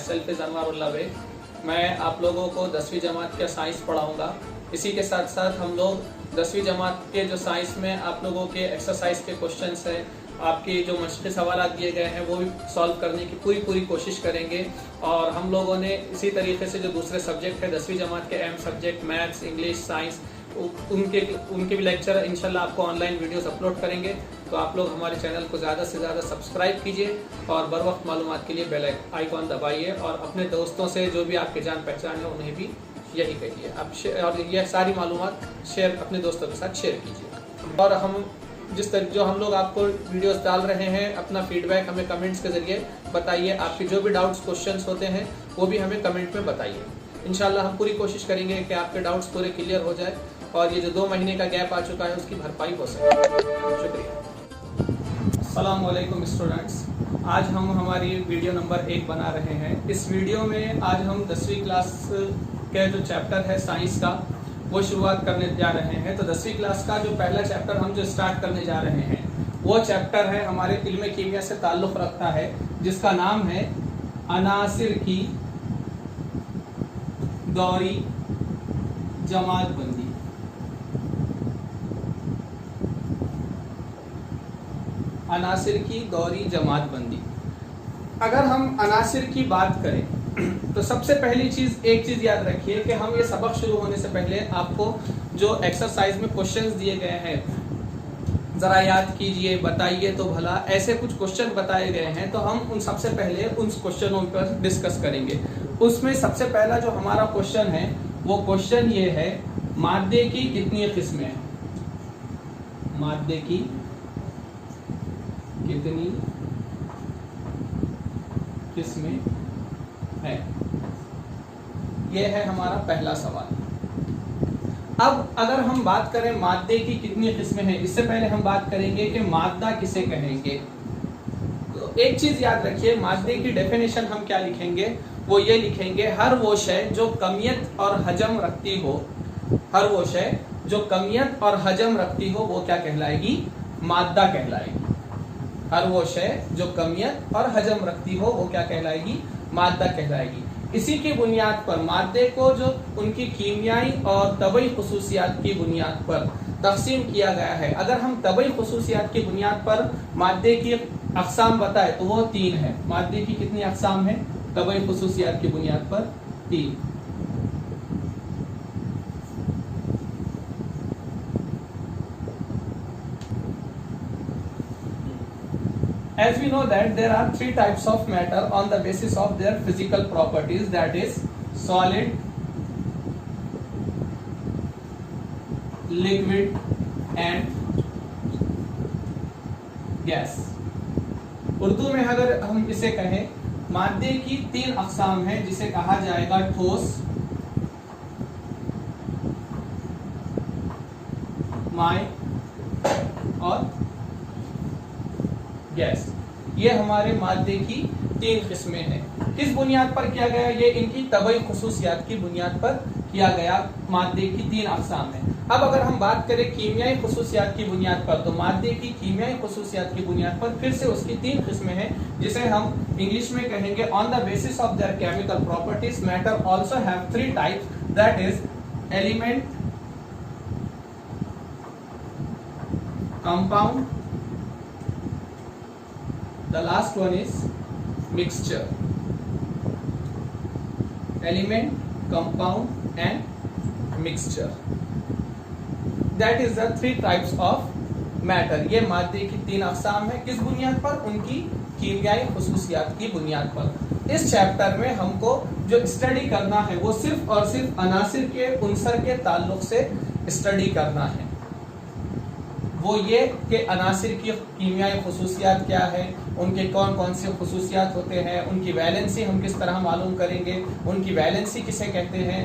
Self is अनवारुल्लाह bag. मैं आप लोगों को 10वीं जमात का साइंस पढ़ाऊंगा। इसी के साथ साथ हम लोग 10वीं जमात के जो साइंस में आप लोगों के एक्सरसाइज के क्वेश्चंस हैं, आपके जो मशक़ी सवाल दिए गए हैं वो भी सॉल्व करने की पूरी कोशिश करेंगे। और हम लोगों ने इसी तरीके से जो दूसरे सब्जेक्ट है 10वीं जमात के अहम सब्जेक्ट मैथ्स, इंग्लिश, साइंस, उनके भी लेक्चर इंशाल्लाह आपको ऑनलाइन वीडियोस अपलोड करेंगे। तो आप लोग हमारे चैनल को ज़्यादा से ज़्यादा सब्सक्राइब कीजिए और बर वक्त मालूमात के लिए बेल आइकॉन दबाइए और अपने दोस्तों से जो भी आपके जान पहचान है उन्हें भी यही कहिए आप और यह सारी मालूमात शेयर अपने दोस्तों के साथ शेयर कीजिए। और हम जो हम लोग आपको वीडियोस डाल रहे हैं, अपना फीडबैक हमें कमेंट्स के ज़रिए बताइए। आपके जो भी डाउट्स क्वेश्चंस होते हैं वो भी हमें कमेंट में बताइए। इंशाल्लाह हम पूरी कोशिश करेंगे कि आपके डाउट्स पूरे क्लियर हो जाए और ये जो 2 महीने का गैप आ चुका है उसकी भरपाई हो सके। शुक्रिया। अस्सलाम वालेकुम स्टूडेंट्स, आज हम हमारी वीडियो नंबर 1 बना रहे हैं। इस वीडियो में आज हम 10वीं क्लास के जो चैप्टर है साइंस का वो शुरुआत करने जा रहे हैं। तो 10वीं क्लास का जो पहला चैप्टर हम जो स्टार्ट करने जा रहे हैं वो चैप्टर है हमारे इल्म कीमिया से ताल्लुक़ रखता है, जिसका नाम है अनासिर की दौरी जमातबंदी। अनासिर की दौरी जमातबंदी। अगर हम अनासिर की बात करें तो सबसे पहली एक चीज याद रखिए कि हम ये सबक शुरू होने से पहले आपको जो एक्सरसाइज में क्वेश्चंस दिए गए हैं जरा याद कीजिए, बताइए तो भला। ऐसे कुछ क्वेश्चन बताए गए हैं तो हम उन सबसे पहले उन क्वेश्चनों पर डिस्कस करेंगे। उसमें सबसे पहला जो हमारा क्वेश्चन है वो क्वेश्चन ये है, मादे की कितनी किस्में हैं? मादे की कितनी किस्में है? ये है हमारा पहला सवाल। अब अगर हम बात करें मादे की कितनी किस्में हैं, इससे पहले हम बात करेंगे कि मादा किसे कहेंगे। तो एक चीज याद रखिए, मादे की डेफिनेशन हम क्या लिखेंगे, वो ये लिखेंगे, हर वो शय जो कमियत और हजम रखती हो, हर वो शय जो कमियत और हजम रखती हो वो क्या कहलाएगी? मादा कहलाएगी। हर वो शय जो कमियत और हजम रखती हो वो क्या कहलाएगी? मादा कहलाएगी। इसी की बुनियाद पर मादे को जो उनकी कीमियाई और तबई खुसूसियात की बुनियाद पर तकसीम किया गया है। अगर हम तबई खुसूसियात की बुनियाद पर मादे की अक़साम बताए तो वो 3 है। मादे की कितनी अक़साम है तबई खुसूसियात की बुनियाद पर? 3। As we know that there are 3 types of matter on the basis of their physical properties, that is solid, liquid and gas. Urdu में अगर हम इसे कहें, मादे की 3 अक़साम हैं जिसे कहा जाएगा ठोस, माय और गैस। ये हमारे मादे की 3 किस्में हैं। किस बुनियाद पर किया गया? ये इनकी तबई खुसूसियात की बुनियाद पर किया गया। मादे की 3 अक़साम है। अब अगर हम बात करें कीमियाई खुसूसियात की बुनियाद पर, तो मादे की कीमियाई खुसूसियात की बुनियाद पर फिर से उसकी 3 किस्में हैं, जिसे हम इंग्लिश में कहेंगे on the basis of their chemical properties matter also have 3 types, that is element, compound, the last one is mixture. Element, compound and mixture. That is the 3 types of matter. ये मादे की 3 अक़साम है। किस बुनियाद पर? उनकी कीमियाई खुसूसियात की बुनियाद पर। इस चैप्टर में हमको जो स्टडी करना है वो सिर्फ और सिर्फ अनासिर के उनसर के ताल्लुक से स्टडी करना है। वो ये कि अनासिर की कीमियाई खुसूसियात क्या है, उनके कौन कौन से खुसूसियात होते हैं, उनकी वैलेंसी हम किस तरह मालूम करेंगे, उनकी वैलेंसी किसे कहते हैं,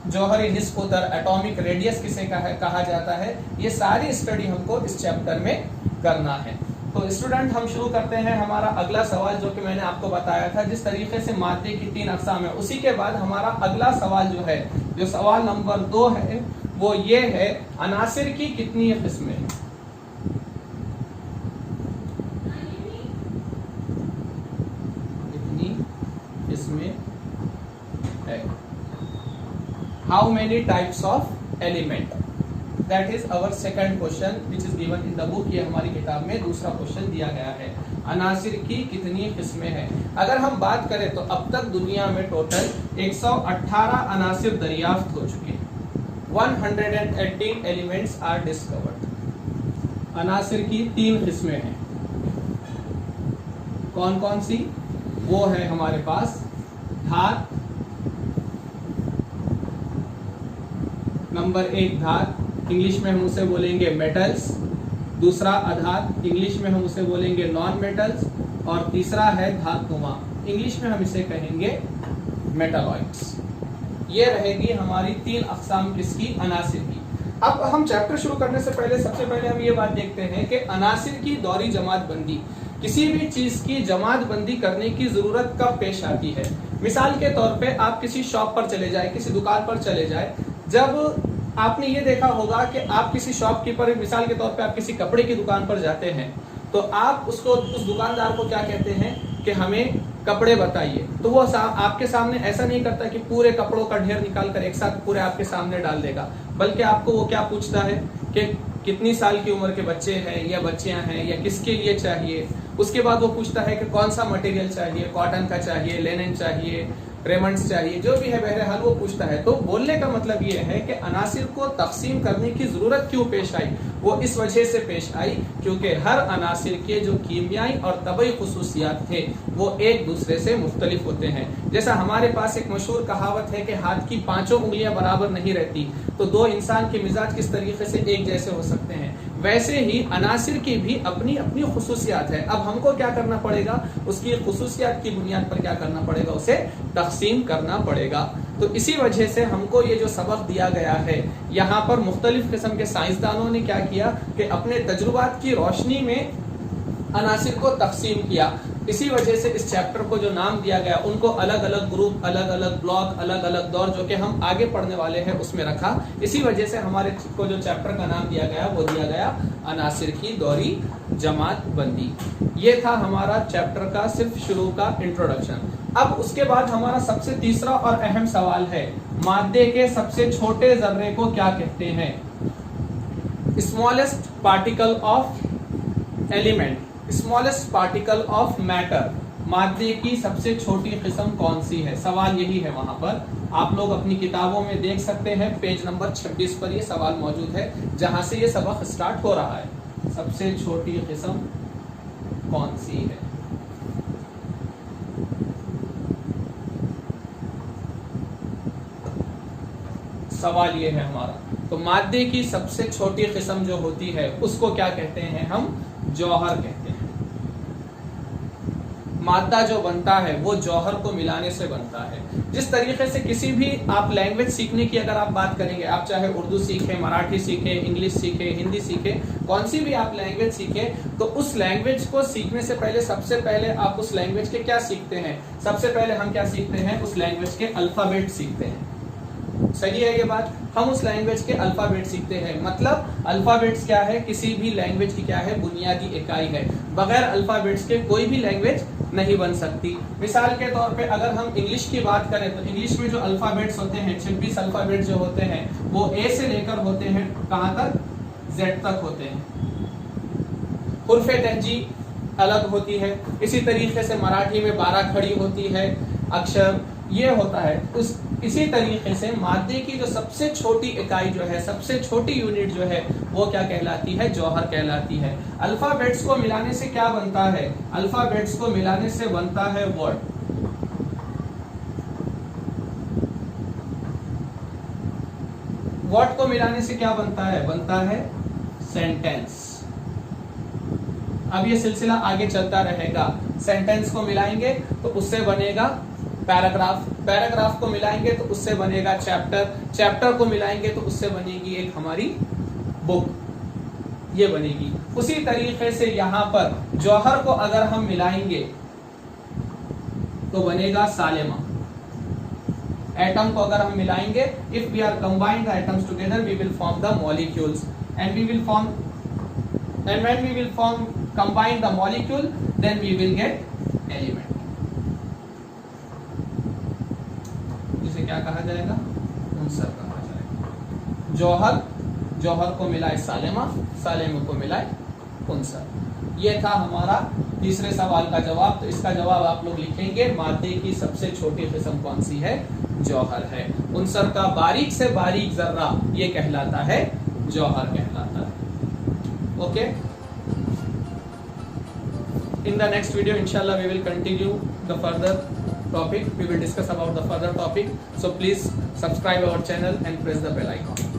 जौहरी निस्बत एटॉमिक रेडियस किसे कहा जाता है। ये सारी स्टडी हमको इस चैप्टर में करना है। तो स्टूडेंट हम शुरू करते हैं हमारा अगला सवाल, जो कि मैंने आपको बताया था जिस तरीके से मादे की 3 अक़साम है। उसी के बाद हमारा अगला सवाल जो है, जो सवाल नंबर 2 है, वो ये है, अनासिर की कितनी किस्में हैं? इसमें how many types of element, that is our second question which is given in the book. ये हमारी किताब में दूसरा क्वेश्चन दिया गया है। अनासिर की कितनी किस्में हैं? अगर हम बात करें तो अब तक दुनिया में टोटल 118 अनासिर दरियाफ्त हो चुके हैं। 118 एलिमेंट्स आर डिस्कवर्ड। अनासिर की 3 किस्में हैं। कौन कौन सी? वो है हमारे पास धात, नंबर 1 धात, इंग्लिश में हम उसे बोलेंगे मेटल्स। दूसरा अधात, इंग्लिश में हम उसे बोलेंगे नॉन मेटल्स। और तीसरा है धातुमा, इंग्लिश में हम इसे कहेंगे मेटालॉइड्स। ये रहेगी हमारी 3 अक़साम किसकी? अनासिर की। अब हम चैप्टर शुरू करने से पहले सबसे पहले हम ये बात देखते हैं कि अनासिर की दौरी जमात बंदी, किसी भी चीज की जमात बंदी करने की जरूरत कब पेश आती है? मिसाल के तौर पे आप किसी शॉप पर चले जाए, किसी दुकान पर चले जाए, जब आपने ये देखा होगा कि आप किसी शॉपकीपर, मिसाल के तौर पे आप किसी कपड़े की दुकान पर जाते हैं, तो आप उसको, उस दुकानदार को क्या कहते हैं कि हमें कपड़े बताइए। तो वो आपके सामने ऐसा नहीं करता कि पूरे कपड़ों का ढेर निकाल कर एक साथ पूरे आपके सामने डाल देगा, बल्कि आपको वो क्या पूछता है कि कितनी साल की उम्र के बच्चे हैं या बच्चियां हैं या किसके लिए चाहिए। उसके बाद वो पूछता है कि कौन सा मटेरियल चाहिए, कॉटन का चाहिए, लेनिन चाहिए, रेमंड्स चाहिए, जो भी है बहरहाल वो पूछता है। तो बोलने का मतलब ये है कि अनासिर को तकसीम करने की जरूरत क्यों पेश आई? वो इस वजह से पेश आई क्योंकि हर अनासिर के जो कीमियाई और तबई खुसूसियात थे वो एक दूसरे से मुख्तलिफ होते हैं। जैसा हमारे पास एक मशहूर कहावत है कि हाथ की 5 उंगलियां बराबर नहीं रहती, तो 2 इंसान के मिजाज किस तरीके से एक जैसे हो सकते हैं, वैसे ही अनासिर की भी अपनी अपनी खुसूसियात है। अब हमको क्या करना पड़ेगा? उसकी खुसूसियात की बुनियाद पर क्या करना पड़ेगा? उसे तकसीम करना पड़ेगा। तो इसी वजह से हमको ये जो सबक दिया गया है, यहाँ पर मुख्तलिफ किस्म के साइंसदानों ने क्या किया कि अपने तजुर्बात की रोशनी में अनासिर को तकसीम किया। इसी वजह से इस चैप्टर को जो नाम दिया गया, उनको अलग अलग ग्रुप, अलग अलग ब्लॉक, अलग अलग दौर, जो कि हम आगे पढ़ने वाले हैं उसमें रखा। इसी वजह से हमारे को जो चैप्टर का नाम दिया गया वो दिया गया अनासिर की दौरी जमात बंदी। ये था हमारा चैप्टर का सिर्फ शुरू का इंट्रोडक्शन। अब उसके बाद हमारा सबसे तीसरा और अहम सवाल है, मादे के सबसे छोटे जर्रे को क्या कहते हैं? Smallest particle of element, smallest particle of matter, मादे की सबसे छोटी किस्म कौन सी है? सवाल यही है। वहां पर आप लोग अपनी किताबों में देख सकते हैं, पेज नंबर 26 पर ये सवाल मौजूद है, जहां से ये सबक स्टार्ट हो रहा है। सबसे छोटी किस्म कौन सी है? सवाल ये है हमारा। तो मादे की सबसे छोटी किस्म जो होती है उसको क्या कहते हैं? हम जौहर कहते हैं। मादा जो बनता है वो जौहर को मिलाने से बनता है। जिस तरीके से किसी भी आप लैंग्वेज सीखने की अगर आप बात करेंगे, आप चाहे उर्दू सीखें, मराठी सीखें, इंग्लिश सीखें, हिंदी सीखें, कौन सी भी आप लैंग्वेज सीखें, तो उस लैंग्वेज को सीखने से पहले सबसे पहले आप उस लैंग्वेज के क्या सीखते हैं? सबसे पहले हम क्या सीखते हैं? उस लैंग्वेज के अल्फाबेट सीखते हैं। सही है ये बात? हम उस लैंग्वेज के अल्फाबेट सीखते हैं। मतलब अल्फाबेट्स क्या है? किसी भी लैंग्वेज की क्या है? बुनियादी इकाई है। बगैर अल्फाबेट्स के कोई भी लैंग्वेज नहीं बन सकती। मिसाल के तौर पे अगर हम इंग्लिश की बात करें तो इंग्लिश में जो अल्फाबेट्स होते हैं, 26 अल्फाबेट्स जो होते हैं, वो ए से लेकर होते हैं कहां तक? जेड तक होते हैं। हुर्फ तहजी अलग होती है। इसी तरीके से मराठी में 12 खड़ी होती है अक्षर, ये होता है। इसी तरीके से मादे की जो सबसे छोटी इकाई जो है, सबसे छोटी यूनिट जो है, वो क्या कहलाती है? जौहर कहलाती है। अल्फाबेट्स को मिलाने से क्या बनता है? अल्फाबेट्स को मिलाने से बनता है वर्ड। वर्ड को मिलाने से क्या बनता है? बनता है सेंटेंस। अब ये सिलसिला आगे चलता रहेगा। सेंटेंस को मिलाएंगे तो उससे बनेगा पैराग्राफ, पैराग्राफ को मिलाएंगे तो उससे बनेगा चैप्टर, चैप्टर को मिलाएंगे तो उससे बनेगी एक हमारी बुक, ये बनेगी। उसी तरीके से यहाँ पर जौहर को अगर हम मिलाएंगे तो बनेगा सालेमा। एटम को अगर हम मिलाएंगे, if we are combined the atoms together we will form the molecules and we will form, and when we will form combine the molecule then we will get element. क्या कहा जाएगा? उनसर का जौहर, जौहर को मिला है सालेमा, सालेमा को मिला है उनसर। ये था हमारा तीसरे सवाल का जवाब। तो इसका जवाब आप लोग लिखेंगे, मादे की सबसे छोटी किस्म कौन सी है? जौहर है। उनसर का बारीक से बारीक जर्रा ये कहलाता है जौहर कहलाता है। Okay, in the next video inshallah we will continue the further topic, we will discuss about the further topic, so please subscribe our channel and press the bell icon.